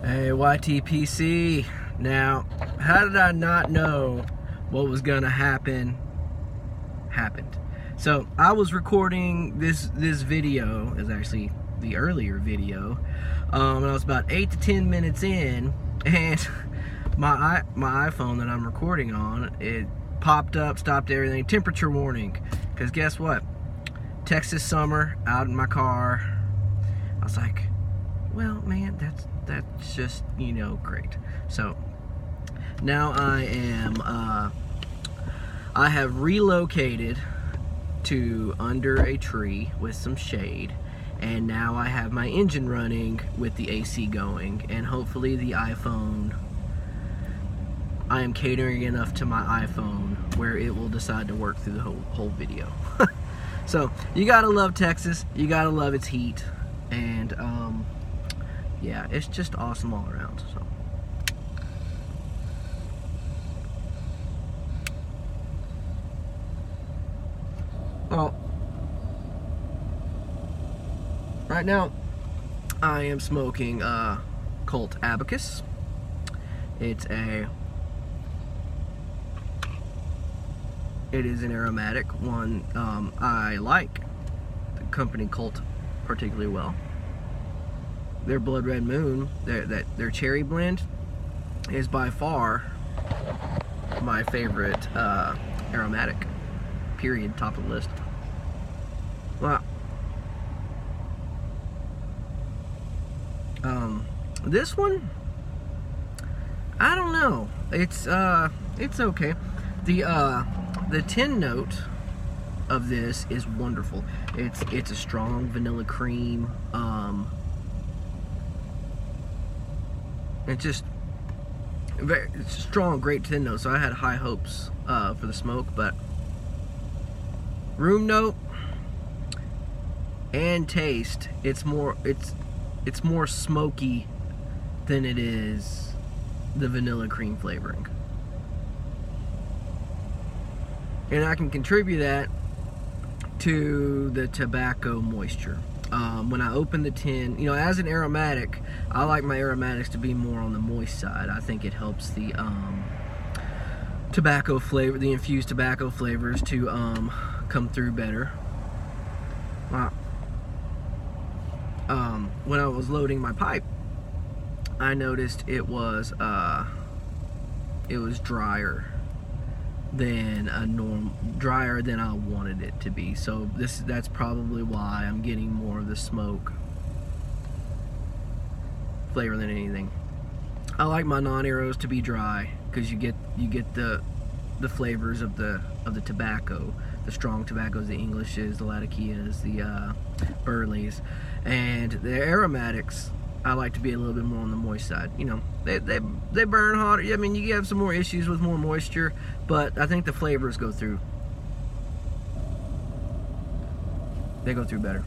Hey, YTPC. Now, how did I not know what was gonna happen? Happened. So I was recording this video, is actually the earlier video, and I was about 8 to 10 minutes in, and my iPhone that I'm recording on, it popped up, stopped everything, temperature warning. Because guess what? Texas summer, out in my car. I was like, well, man, that's just, you know, great. So now I have relocated to under a tree with some shade, and now I have my engine running with the AC going, and hopefully the iPhone, I am catering enough to my iPhone where it will decide to work through the whole video. So you gotta love Texas, you gotta love its heat, and yeah, it's just awesome all around. So well, right now I am smoking Colt Abacus. It is an aromatic one. I like the company Colt particularly well. Their Blood Red Moon, their cherry blend, is by far my favorite aromatic. Period. Top of the list. Well, this one, I don't know. It's okay. The 10 note of this is wonderful. It's a strong vanilla cream. It's just it's a strong, great 10 note. So I had high hopes for the smoke, but room note and taste, it's more smoky than it is the vanilla cream flavoring. And I can contribute that to the tobacco moisture. When I open the tin, you know, as an aromatic, I like my aromatics to be more on the moist side. I think it helps the tobacco flavor, the infused tobacco flavors to come through better. When I was loading my pipe, I noticed it was drier than I wanted it to be. So that's probably why I'm getting more of the smoke flavor than anything. I like my non-aeros to be dry because you get the flavors of the tobacco, the strong tobaccos, the Englishes, the Latakias, the Burleys, and the aromatics. I like to be a little bit more on the moist side. You know, they burn hotter. I mean, you have some more issues with more moisture, but I think the flavors go through. They go through better.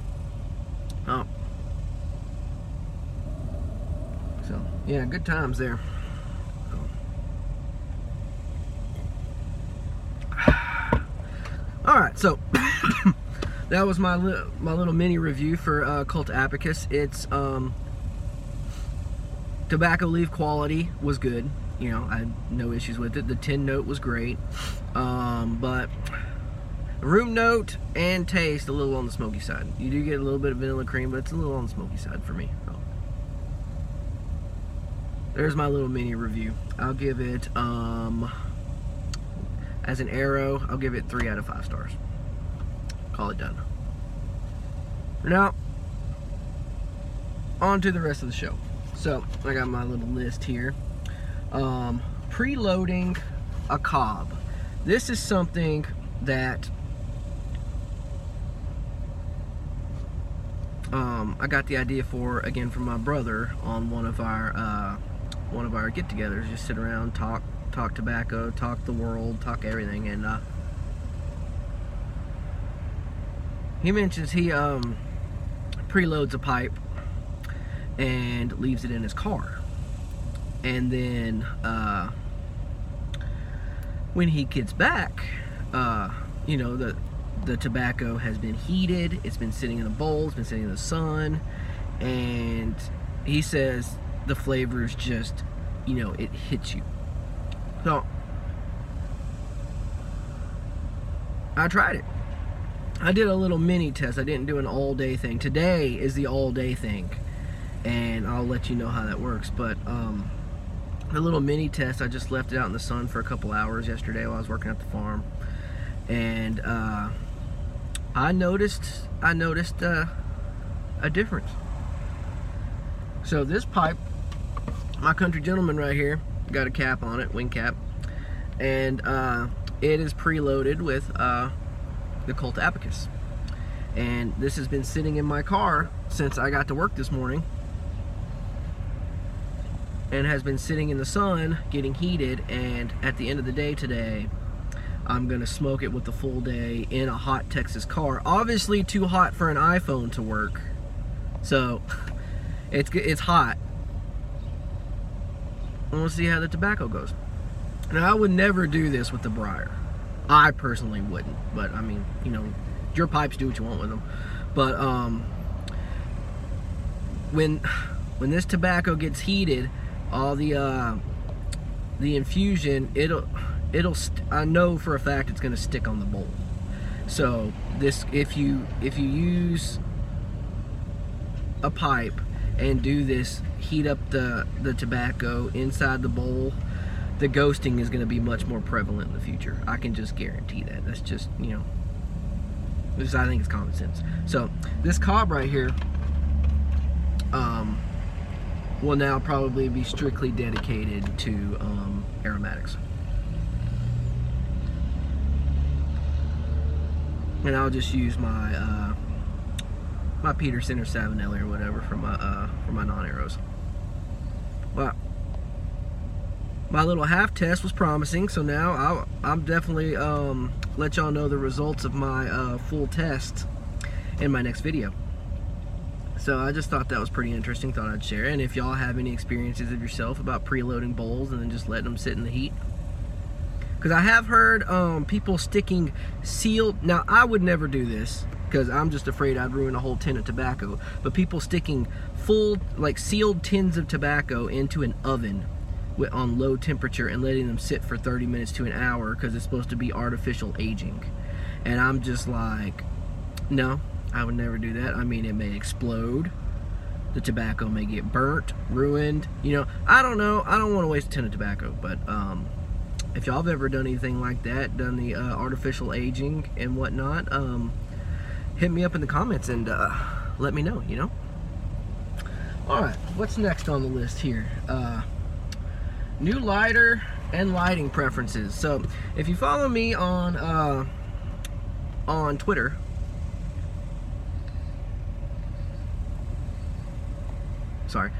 Oh. So, yeah, good times there. All right, so that was my little mini review for Colt Abacus. It's tobacco leaf quality was good. You know, I had no issues with it. The 10 note was great, but room note and taste a little on the smoky side. You do get a little bit of vanilla cream, but it's a little on the smoky side for me. So there's my little mini review. I'll give it as an arrow, I'll give it 3 out of 5 stars. Call it done. Now, on to the rest of the show. So, I got my little list here. Preloading a cob. This is something that I got the idea for, again, from my brother on one of our get-togethers. Just sit around, talk tobacco, talk the world, talk everything, and he mentions he preloads a pipe and leaves it in his car, and then when he gets back, you know, the tobacco has been heated, it's been sitting in a bowl, it's been sitting in the sun, and he says the flavors just, you know, it hits you. So I tried it. I did a little mini test. I didn't do an all day thing. Today is the all day thing, and I'll let you know how that works. But the little mini test, I just left it out in the sun for a couple hours yesterday while I was working at the farm, and I noticed a difference. So this pipe, my Country Gentleman right here, got a cap on it, wing cap, and it is preloaded with the Colt Abacus. And this has been sitting in my car since I got to work this morning, and has been sitting in the sun getting heated, and at the end of the day today I'm gonna smoke it with the full day in a hot Texas car. Obviously too hot for an iPhone to work, so it's hot. And we'll see how the tobacco goes. Now I would never do this with the briar. I personally wouldn't, but I mean, you know, your pipes, do what you want with them. But when this tobacco gets heated, all the infusion, I know for a fact it's gonna stick on the bowl. So this, if you use a pipe and do this, heat up the tobacco inside the bowl, the ghosting is going to be much more prevalent in the future. I can just guarantee that. That's just, you know, I think it's common sense. So this cob right here will now probably be strictly dedicated to aromatics. And I'll just use my my Peterson or Savinelli or whatever for my non-arrows. Well, my little half test was promising, so now I'm definitely let y'all know the results of my full test in my next video. So I just thought that was pretty interesting, thought I'd share. And if y'all have any experiences of yourself about preloading bowls and then just letting them sit in the heat, because I have heard people sticking sealed, now I would never do this because I'm just afraid I'd ruin a whole tin of tobacco, but people sticking full, like sealed tins of tobacco into an oven on low temperature and letting them sit for 30 minutes to an hour because it's supposed to be artificial aging. And I'm just like, no, I would never do that. I mean, it may explode, the tobacco may get burnt, ruined, you know, I don't know. I don't want to waste a tin of tobacco, but if y'all have ever done anything like that, done the artificial aging and whatnot, hit me up in the comments and let me know, you know. Alright, what's next on the list here? New lighter and lighting preferences. So if you follow me on Twitter, sorry,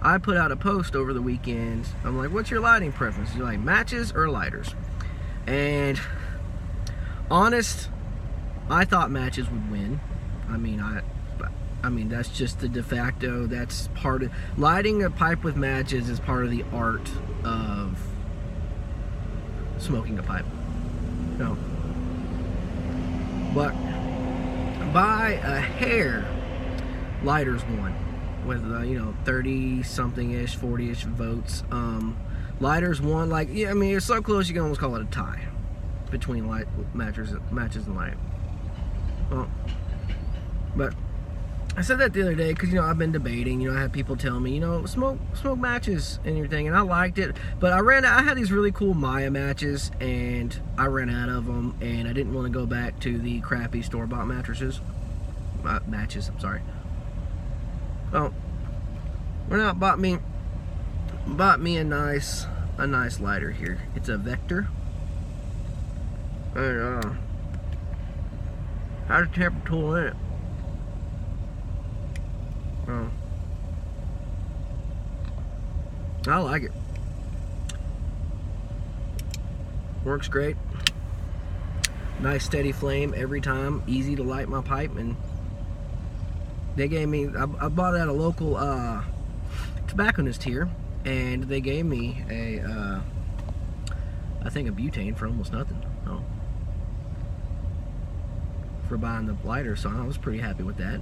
I put out a post over the weekend. I'm like, what's your lighting preference? You like matches or lighters? And honest, I thought matches would win. I mean, that's just the de facto. That's part of lighting a pipe with matches is part of the art of smoking a pipe. No, but by a hair, lighters won with you know, 30-something-ish, 40-ish votes. Lighters won. Like, yeah, I mean, it's so close you can almost call it a tie between matches and light. Well, but I said that the other day because, you know, I've been debating. You know, I had people tell me, you know, smoke matches and everything, and I liked it. But I had these really cool Maya matches, and I ran out of them, and I didn't want to go back to the crappy store-bought matches. I'm sorry. Well, went out, bought me a nice lighter here. It's a Vector. And how's the temper tool in it? I like it. Works great. Nice steady flame every time. Easy to light my pipe. And they gave me, I bought it at a local tobacconist here, and they gave me a I think a butane for almost nothing. For buying the lighter, so I was pretty happy with that.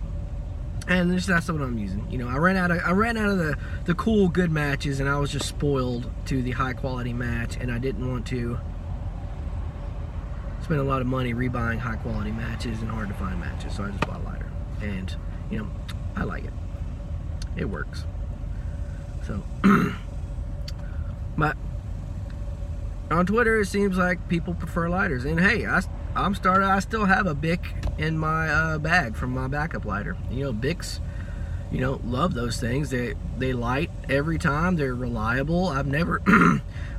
and that's what I'm using. You know, I ran out of the cool good matches, and I was just spoiled to the high quality match, and I didn't want to spend a lot of money rebuying high quality matches and hard to find matches, so I just bought a lighter. And you know, I like it. It works. So but on Twitter it seems like people prefer lighters, and hey, I still have a Bic in my bag from my backup lighter. You know, Bics, you know, love those things. They light every time. They're reliable. I've never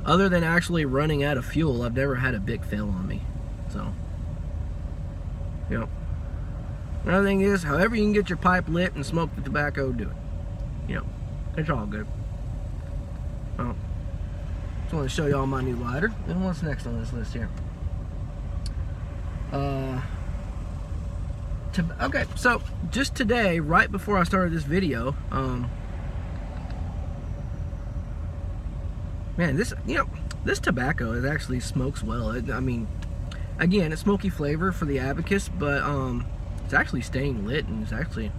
other than actually running out of fuel, I've never had a Bic fail on me. So, you know, another thing is, however you can get your pipe lit and smoke the tobacco, do it. You know, it's all good. Well, just want to show y'all my new lighter. And what's next on this list here? Okay, so just today, right before I started this video, man, this tobacco, it actually smokes well. I mean, again, it's smoky flavor for the Abacus, but it's actually staying lit, and it's actually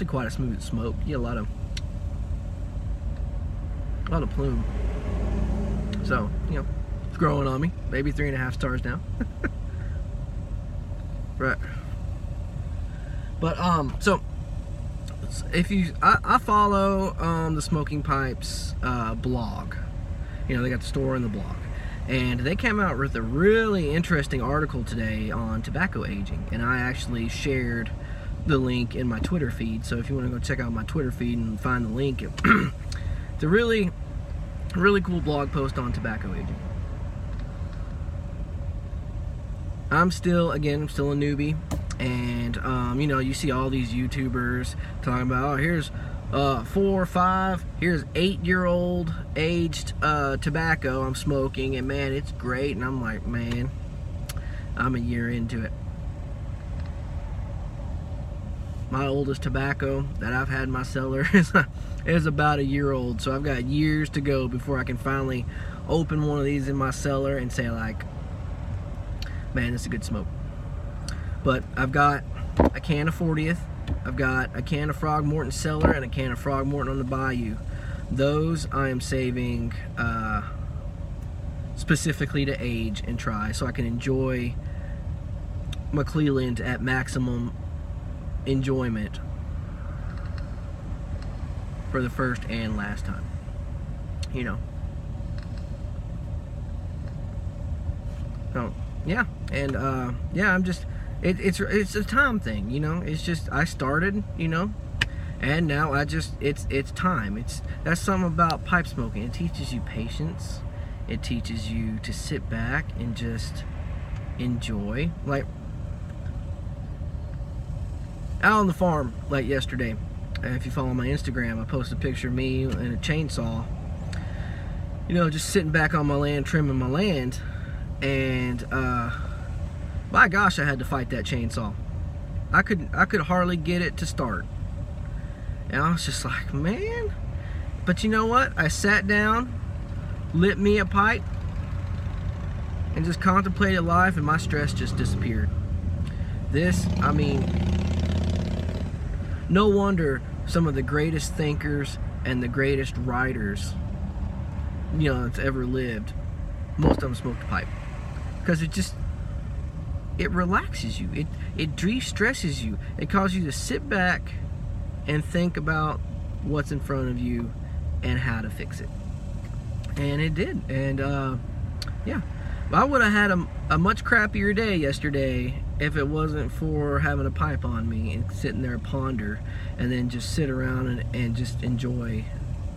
quite a smooth smoke. You get a lot of plume. So, you know, it's growing on me. Maybe 3.5 stars now. Right. But so if I follow the Smoking Pipes blog. You know, they got the store and the blog, and they came out with a really interesting article today on tobacco aging, and I actually shared the link in my Twitter feed. So if you want to go check out my Twitter feed and find the link, it's a really cool blog post on tobacco aging. I'm still a newbie, and you know, you see all these YouTubers talking about, oh, here's 4 or 5, here's 8-year-old aged tobacco I'm smoking, and man, it's great. And I'm like, man, I'm a year into it. My oldest tobacco that I've had in my cellar is about a year old, so I've got years to go before I can finally open one of these in my cellar and say, like, man, this is a good smoke. But I've got a can of 40th, I've got a can of Frog Morton Cellar, and a can of Frog Morton on the Bayou. Those I am saving specifically to age and try, so I can enjoy McClelland at maximum enjoyment for the first and last time. You know. So yeah, and yeah, I'm just it's a time thing, you know. It's just I started, you know, and now it's time. That's something about pipe smoking. It teaches you patience. It teaches you to sit back and just enjoy. Like out on the farm, like yesterday, if you follow my Instagram, I posted a picture of me and a chainsaw, you know, just sitting back on my land, trimming my land. And my gosh, I had to fight that chainsaw. I could hardly get it to start, and I was just like, man. But you know what? I sat down, lit me a pipe, and just contemplated life, and my stress just disappeared. I mean, no wonder some of the greatest thinkers and the greatest writers, you know, that's ever lived, most of them smoked a pipe. Because it relaxes you. It de-stresses you. It causes you to sit back and think about what's in front of you and how to fix it. And it did. And yeah, I would have had a much crappier day yesterday if it wasn't for having a pipe on me and sitting there and ponder, and then just sit around and just enjoy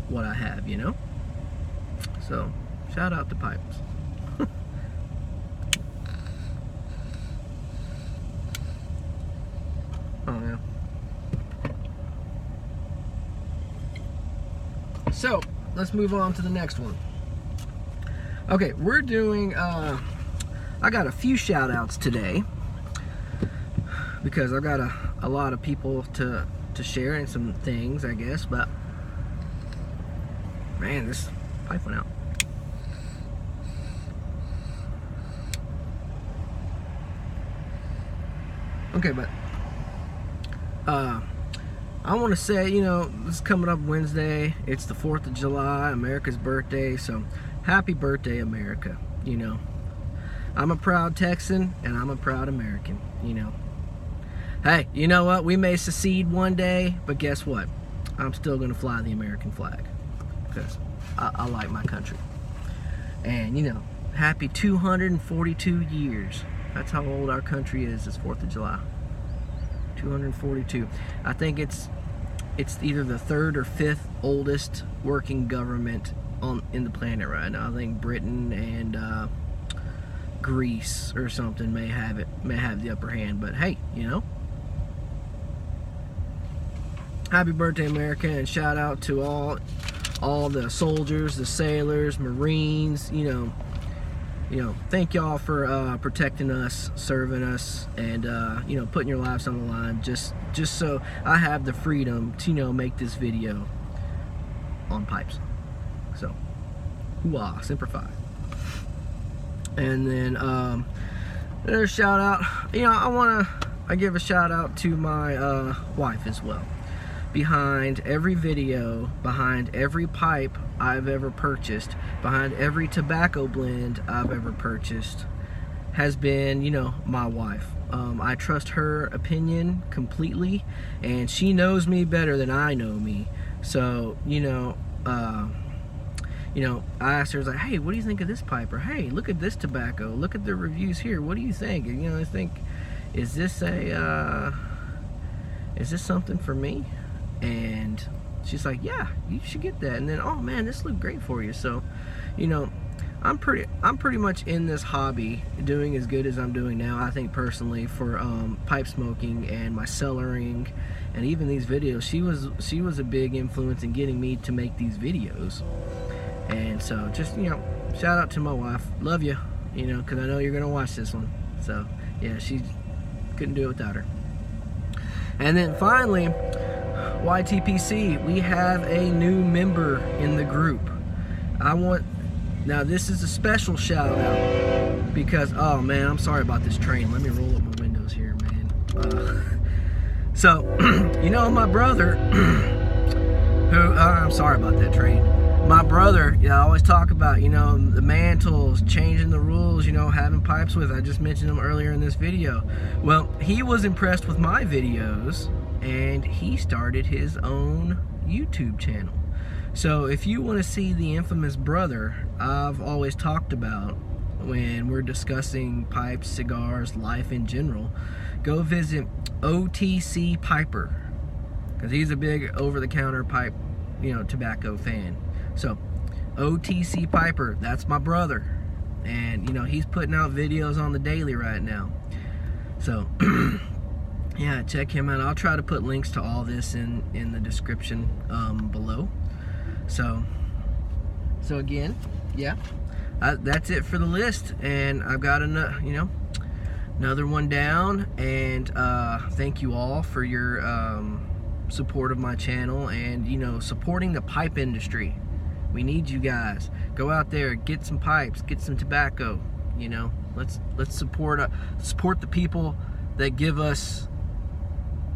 what I have, you know. So shout out to pipes. Oh yeah. So let's move on to the next one. Okay, we're doing I got a few shout outs today because I've got a lot of people to share and some things, I guess. But man, this pipe went out. Okay, but I want to say, you know, this is coming up Wednesday. It's the 4th of July, America's birthday. So happy birthday, America. You know, I'm a proud Texan and I'm a proud American, you know. Hey, you know what? We may secede one day, but guess what? I'm still going to fly the American flag because I like my country. And, you know, happy 242 years. That's how old our country is, this 4th of July. 242. I think it's either the 3rd or 5th oldest working government in the planet right now. I think Britain and Greece or something may have the upper hand. But hey, you know, happy birthday, America, and shout out to all the soldiers, the sailors, Marines. You know, thank y'all for protecting us, serving us, and you know, putting your lives on the line just so I have the freedom to, you know, make this video on pipes. So, hoo-ah, Semper Fi. And then another shout out. You know, I give a shout out to my wife as well. Behind every video, behind every pipe I've ever purchased, behind every tobacco blend I've ever purchased, has been, you know, my wife. I trust her opinion completely, and she knows me better than I know me. So, you know, I asked her, I was like, hey, what do you think of this pipe? Or, hey, look at this tobacco. Look at the reviews here. What do you think? And, you know, I think, is this something for me? And she's like, yeah, you should get that. And then, oh man, this looked great for you. So, you know, I'm pretty much in this hobby doing as good as I'm doing now, I think, personally, for pipe smoking and my cellaring and even these videos. She was a big influence in getting me to make these videos. And so just, you know, shout out to my wife. Love you, you know, because I know you're gonna watch this one. So yeah, she couldn't do it without her. And then finally, YTPC, we have a new member in the group. Now this is a special shout out because, oh man, I'm sorry about this train. Let me roll up my windows here, man. So, you know, my brother, who, I'm sorry about that train. My brother, you know, I always talk about, you know, the mantles, changing the rules, you know, having pipes with. I just mentioned him earlier in this video. Well, he was impressed with my videos, and he started his own YouTube channel. So if you want to see the infamous brother I've always talked about when we're discussing pipes, cigars, life in general, go visit OTC Piper, because he's a big over-the-counter pipe, you know, tobacco fan. So OTC Piper, that's my brother, and you know, he's putting out videos on the daily right now. So yeah, check him out. I'll try to put links to all this in the description below. So again, yeah, that's it for the list, and I've got another one down. And thank you all for your support of my channel, and you know, supporting the pipe industry. We need you guys. Go out there, get some pipes, get some tobacco. You know, let's support the people that give us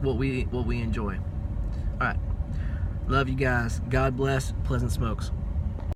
what we enjoy. All right, love you guys. God bless. Pleasant smokes.